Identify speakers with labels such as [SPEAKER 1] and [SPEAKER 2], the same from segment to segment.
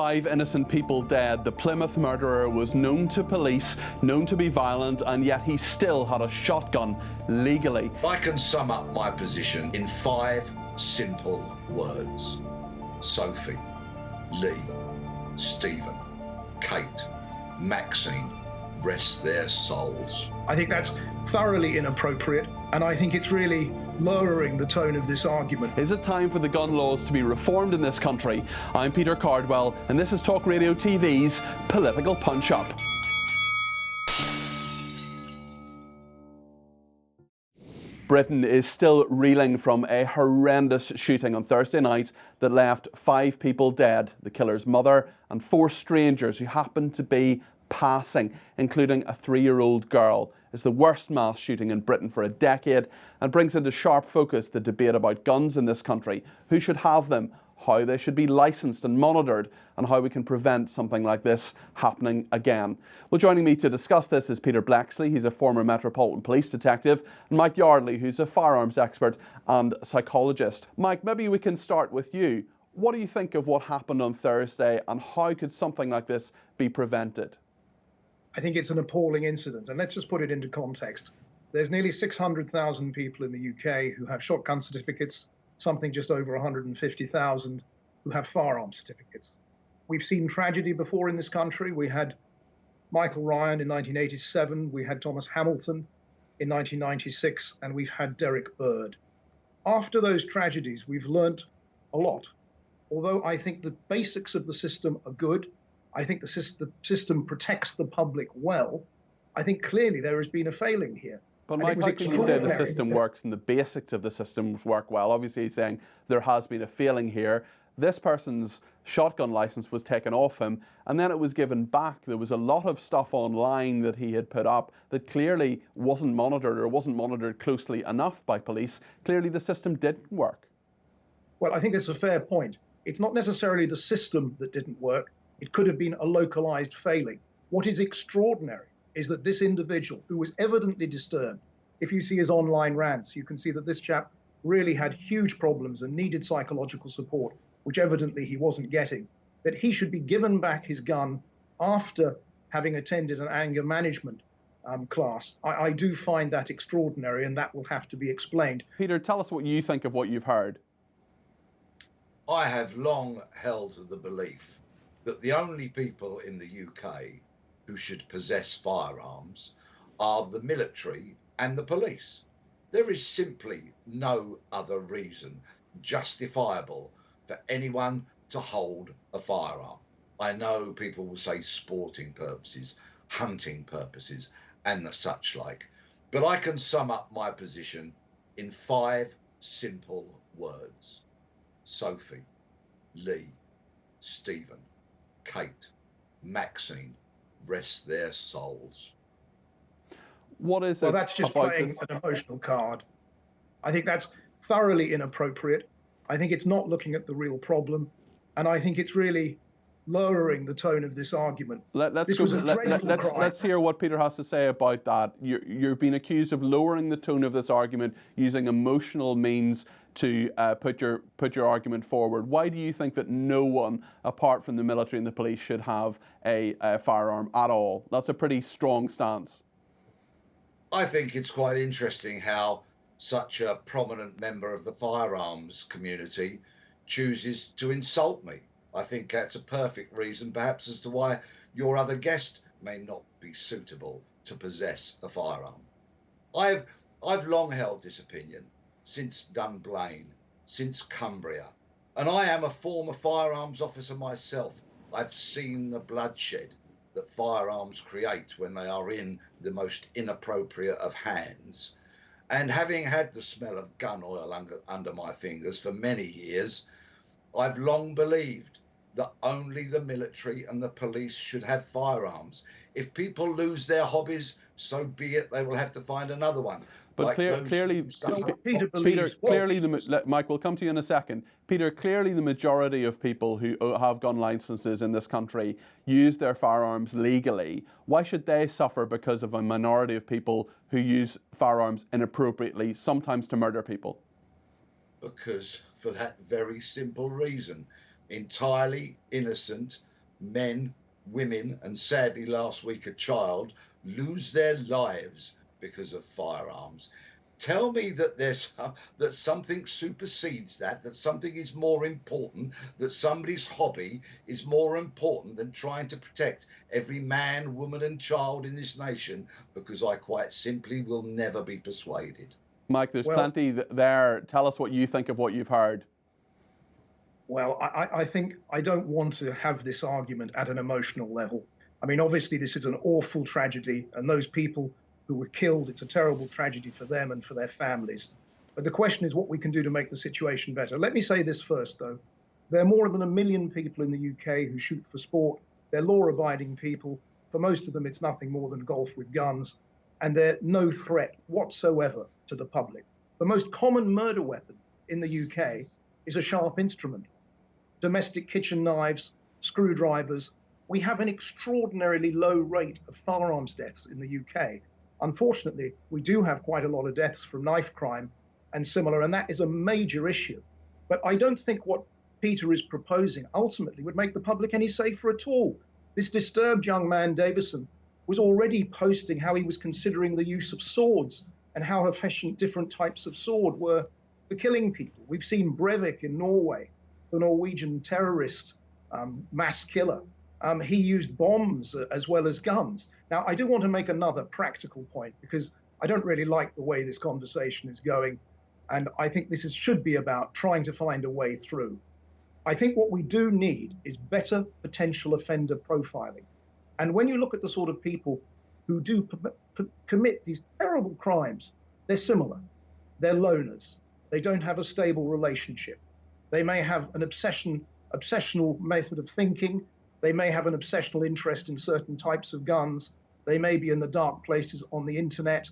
[SPEAKER 1] 5 innocent people dead. The Plymouth murderer was known to police, known to be violent, and yet he still had a shotgun legally.
[SPEAKER 2] I can sum up my position in 5 simple words. Sophie, Lee, Stephen, Kate, Maxine, rest their souls.
[SPEAKER 3] I think that's thoroughly inappropriate, and I think it's really lowering the tone of this argument.
[SPEAKER 1] Is it time for the gun laws to be reformed in this country? I'm Peter Cardwell, and this is Talk Radio TV's Political Punch-Up. Britain is still reeling from a horrendous shooting on Thursday night that left 5 people dead, the killer's mother and 4 strangers who happened to be passing, including a 3-year-old girl. It's the worst mass shooting in Britain for a decade and brings into sharp focus the debate about guns in this country, who should have them, how they should be licensed and monitored, and how we can prevent something like this happening again. Well, joining me to discuss this is Peter Bleksley. He's a former Metropolitan Police detective, and Mike Yardley, who's a firearms expert and psychologist. Mike, maybe we can start with you. What do you think of what happened on Thursday, and how could something like this be prevented?
[SPEAKER 3] I think it's an appalling incident, and let's just put it into context. There's nearly 600,000 people in the UK who have shotgun certificates, something just over 150,000 who have firearm certificates. We've seen tragedy before in this country. We had Michael Ryan in 1987, we had Thomas Hamilton in 1996, and we've had Derek Bird. After those tragedies, we've learnt a lot. Although I think the basics of the system are good, I think the system protects the public well, I think clearly there has been a failing here.
[SPEAKER 1] But Mike, how can you say the system works and the basics of the system work well? Obviously he's saying there has been a failing here. This person's shotgun license was taken off him and then it was given back. There was a lot of stuff online that he had put up that clearly wasn't monitored or wasn't monitored closely enough by police. Clearly the system didn't work.
[SPEAKER 3] Well, I think it's a fair point. It's not necessarily the system that didn't work. It could have been a localized failing. What is extraordinary is that this individual, who was evidently disturbed, if you see his online rants, you can see that this chap really had huge problems and needed psychological support, which evidently he wasn't getting, that he should be given back his gun after having attended an anger management class. I do find that extraordinary, and that will have to be explained.
[SPEAKER 1] Peter, tell us what you think of what you've heard.
[SPEAKER 2] I have long held the belief that the only people in the UK who should possess firearms are the military and the police. There is simply no other reason justifiable for anyone to hold a firearm. I know people will say sporting purposes, hunting purposes, and the such like, but I can sum up my position in 5 simple words. Sophie, Lee, Stephen, Kate, Maxine, rest their souls.
[SPEAKER 1] What is it?
[SPEAKER 3] Well, that's just playing an emotional card. I think that's thoroughly inappropriate. I think it's not looking at the real problem, and I think it's really lowering the tone of this argument.
[SPEAKER 1] Let's hear what Peter has to say about that. You've been accused of lowering the tone of this argument using emotional means to put your argument forward. Why do you think that no one, apart from the military and the police, should have a firearm at all? That's a pretty strong stance.
[SPEAKER 2] I think it's quite interesting how such a prominent member of the firearms community chooses to insult me. I think that's a perfect reason, perhaps, as to why your other guest may not be suitable to possess a firearm. I've long held this opinion since Dunblane, since Cumbria, and I am a former firearms officer myself. I've seen the bloodshed that firearms create when they are in the most inappropriate of hands. And having had the smell of gun oil under my fingers for many years, I've long believed that only the military and the police should have firearms. If people lose their hobbies, so be it, they will have to find another one.
[SPEAKER 1] But clearly, Mike, we'll come to you in a second. Peter, clearly the majority of people who have gun licenses in this country use their firearms legally. Why should they suffer because of a minority of people who use firearms inappropriately, sometimes to murder people?
[SPEAKER 2] Because for that very simple reason, entirely innocent men, women, and sadly last week a child lose their lives because of firearms. Tell me that that something supersedes that something is more important, that somebody's hobby is more important than trying to protect every man, woman, and child in this nation, because I quite simply will never be persuaded.
[SPEAKER 1] Mike, there's plenty there. Tell us what you think of what you've heard.
[SPEAKER 3] Well, I think I don't want to have this argument at an emotional level. I mean, obviously, this is an awful tragedy, and those people who were killed, it's a terrible tragedy for them and for their families. But the question is what we can do to make the situation better. Let me say this first, though. There are more than 1 million people in the UK who shoot for sport. They're law-abiding people. For most of them, it's nothing more than golf with guns, and they're no threat whatsoever to the public. The most common murder weapon in the UK is a sharp instrument. Domestic kitchen knives, screwdrivers. We have an extraordinarily low rate of firearms deaths in the UK. Unfortunately, we do have quite a lot of deaths from knife crime and similar, and that is a major issue. But I don't think what Peter is proposing ultimately would make the public any safer at all. This disturbed young man, Davison, was already posting how he was considering the use of swords and how efficient different types of sword were for killing people. We've seen Breivik in Norway, the Norwegian terrorist mass killer. He used bombs as well as guns. Now, I do want to make another practical point, because I don't really like the way this conversation is going. And I think this should be about trying to find a way through. I think what we do need is better potential offender profiling. And when you look at the sort of people who do commit these terrible crimes, they're similar. They're loners. They don't have a stable relationship. They may have an obsessional method of thinking. They may have an obsessional interest in certain types of guns. They may be in the dark places on the internet.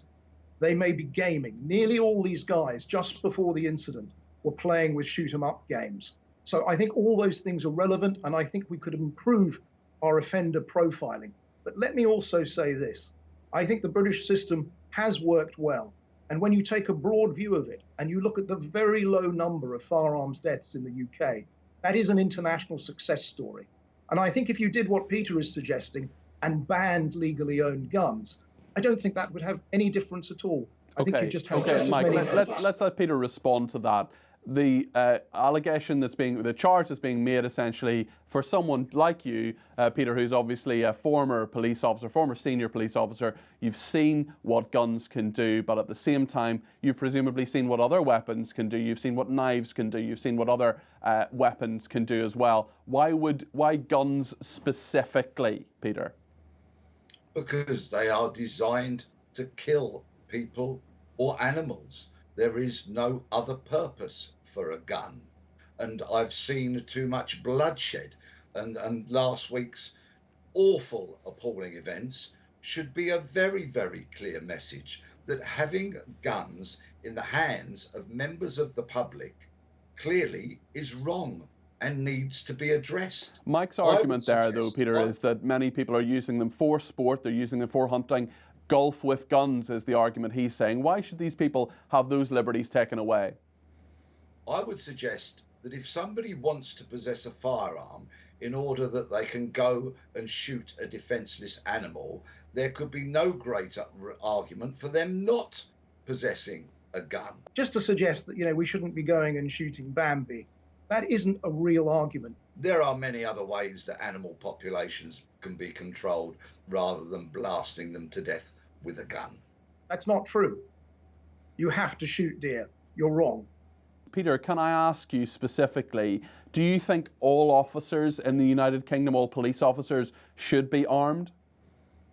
[SPEAKER 3] They may be gaming. Nearly all these guys, just before the incident, were playing with shoot-'em-up games. So I think all those things are relevant, and I think we could improve our offender profiling. But let me also say this. I think the British system has worked well. And when you take a broad view of it, and you look at the very low number of firearms deaths in the UK, that is an international success story. And I think if you did what Peter is suggesting and banned legally owned guns, I don't think that would have any difference at all. I think you just have just
[SPEAKER 1] Mike,
[SPEAKER 3] as many.
[SPEAKER 1] let's let Peter respond to that. The the charge that's being made essentially for someone like you, Peter, who's obviously a former police officer, former senior police officer. You've seen what guns can do, but at the same time, you've presumably seen what other weapons can do. You've seen what knives can do. You've seen what other weapons can do as well. Why guns specifically, Peter?
[SPEAKER 2] Because they are designed to kill people or animals. There is no other purpose for a gun. And I've seen too much bloodshed. And last week's awful, appalling events should be a very, very clear message that having guns in the hands of members of the public clearly is wrong and needs to be addressed.
[SPEAKER 1] Mike's argument there, though, Peter, is that many people are using them for sport, they're using them for hunting. Golf with guns is the argument he's saying. Why should these people have those liberties taken away?
[SPEAKER 2] I would suggest that if somebody wants to possess a firearm in order that they can go and shoot a defenseless animal, there could be no greater argument for them not possessing a gun.
[SPEAKER 3] Just to suggest that, we shouldn't be going and shooting Bambi, that isn't a real argument.
[SPEAKER 2] There are many other ways that animal populations can be controlled rather than blasting them to death with a gun.
[SPEAKER 3] That's not true. You have to shoot deer. You're wrong.
[SPEAKER 1] Peter, can I ask you specifically, do you think all officers in the United Kingdom, all police officers, should be armed?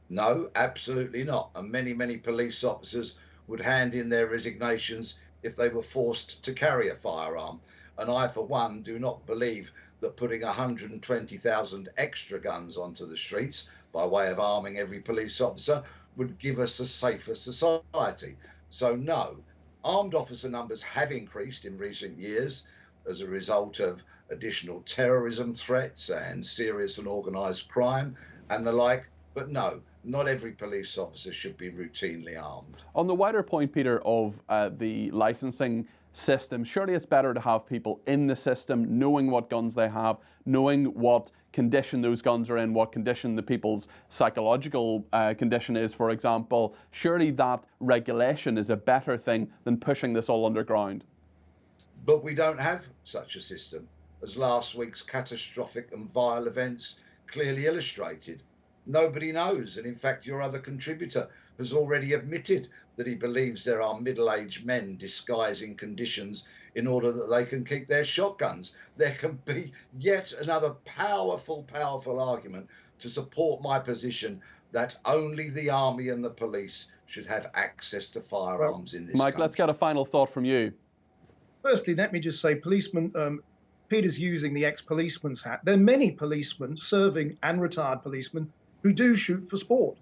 [SPEAKER 2] No, absolutely not. And many, many police officers would hand in their resignations if they were forced to carry a firearm. And I, for one, do not believe that putting 120,000 extra guns onto the streets by way of arming every police officer would give us a safer society. So no, armed officer numbers have increased in recent years as a result of additional terrorism threats and serious and organised crime and the like, but no, not every police officer should be routinely armed.
[SPEAKER 1] On the wider point, Peter, of the licensing system. Surely it's better to have people in the system knowing what guns they have, knowing what condition those guns are in, what condition the people's psychological condition is, for example. Surely that regulation is a better thing than pushing this all underground.
[SPEAKER 2] But we don't have such a system, as last week's catastrophic and vile events clearly illustrated. Nobody knows, and in fact your other contributor has already admitted that he believes there are middle-aged men disguising conditions in order that they can keep their shotguns. There can be yet another powerful argument to support my position that only the army and the police should have access to firearms in this
[SPEAKER 1] Mike,
[SPEAKER 2] country.
[SPEAKER 1] let's get a final thought from you.
[SPEAKER 3] Firstly, let me just say, Peter's using the ex-policeman's hat. There are many policemen, serving and retired policemen, who do shoot for sport.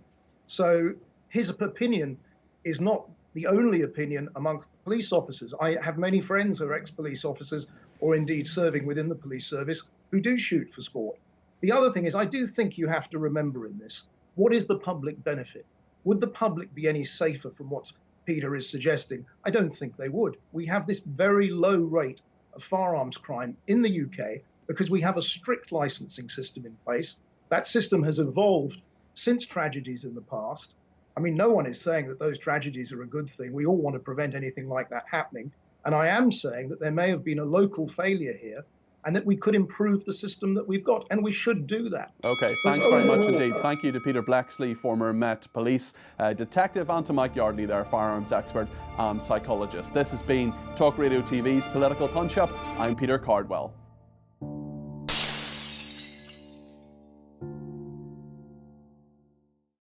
[SPEAKER 3] So his opinion is not the only opinion amongst police officers. I have many friends who are ex-police officers or indeed serving within the police service who do shoot for sport. The other thing is, I do think you have to remember in this, what is the public benefit? Would the public be any safer from what Peter is suggesting? I don't think they would. We have this very low rate of firearms crime in the UK because we have a strict licensing system in place. That system has evolved since tragedies in the past. I mean, no one is saying that those tragedies are a good thing. We all want to prevent anything like that happening. And I am saying that there may have been a local failure here and that we could improve the system that we've got, and we should do that.
[SPEAKER 1] Okay, thanks very much indeed. Thank you to Peter Bleksley, former Met Police detective, and to Mike Yardley, their firearms expert and psychologist. This has been Talk Radio TV's Political Punch-Up. I'm Peter Cardwell.